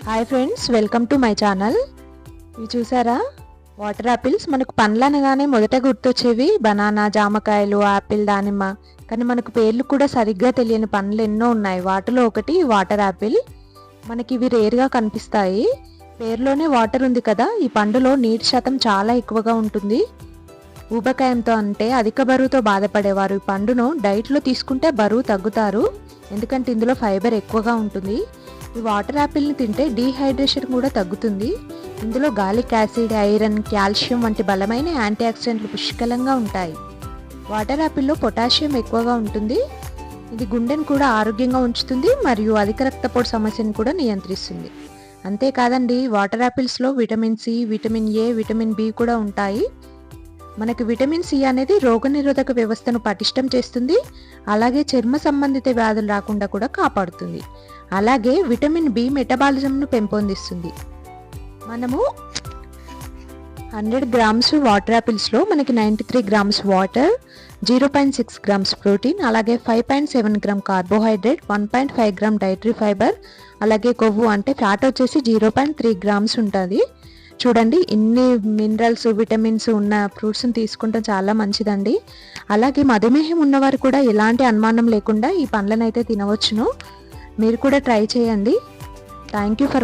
Hi friends, welcome to my channel. ఇవి చూసారా, water apples. మనకు పండ్లు అనగానే మొదట గుర్తొచ్చేవి బనానా, జామకాయలు, యాపిల్, దానిమ్మ. కానీ మనకు పేర్లు కూడా సరిగ్గా తెలియని పండ్లు ఎన్నో ఉన్నాయి. వాటిలో ఒకటి వాటర్ యాపిల్. మనకి ఇవి రేర్గా కనిపిస్తాయి. పేరులోనే వాటర్ ఉంది కదా, ఈ పండులో నీటి శాతం చాలా ఎక్కువగా ఉంటుంది. ఊబకాయంతో అంటే అధిక బరువుతో బాధపడేవారు ఈ పండును డైట్లో తీసుకుంటే బరువు తగ్గుతారు. ఎందుకంటే ఇందులో ఫైబర్ ఎక్కువగా ఉంటుంది. ఈ వాటర్ యాపిల్ని తింటే డీహైడ్రేషన్ కూడా తగ్గుతుంది. ఇందులో గాలిక్ యాసిడ్, ఐరన్, కాల్షియం వంటి బలమైన యాంటీ ఆక్సిడెంట్లు పుష్కలంగా ఉంటాయి. వాటర్ యాపిల్లో పొటాషియం ఎక్కువగా ఉంటుంది. ఇది గుండెను కూడా ఆరోగ్యంగా ఉంచుతుంది మరియు అధిక రక్తపోటు సమస్యను కూడా నియంత్రిస్తుంది. అంతేకాదండి, వాటర్ యాపిల్స్లో vitamin C, vitamin A, vitamin B కూడా ఉంటాయి. మనకి విటమిన్ సి అనేది రోగనిరోధక వ్యవస్థను పటిష్టం చేస్తుంది. అలాగే చర్మ సంబంధిత వ్యాధులు రాకుండా కూడా కాపాడుతుంది. అలాగే విటమిన్ బి మెటబాలిజంను పెంపొందిస్తుంది. మనము 100 గ్రామ్స్ వాటర్ యాపిల్స్లో మనకి 93 గ్రామ్స్ వాటర్, 0.6 గ్రామ్స్ ప్రోటీన్, అలాగే 5.7 gram carbohydrate, 1.5 gram dietary fibre, అలాగే కొవ్వు అంటే ఫ్యాట్ వచ్చేసి 0.3 గ్రామ్స్ ఉంటుంది. చూడండి, ఇన్ని మినరల్స్, విటమిన్స్ ఉన్న ఫ్రూట్స్ని తీసుకుంటాం, చాలా మంచిదండి. అలాగే మధుమేహం ఉన్నవారు కూడా ఎలాంటి అనుమానం లేకుండా ఈ పండ్లను అయితే తినవచ్చును. మీరు కూడా ట్రై చేయండి. Thank you for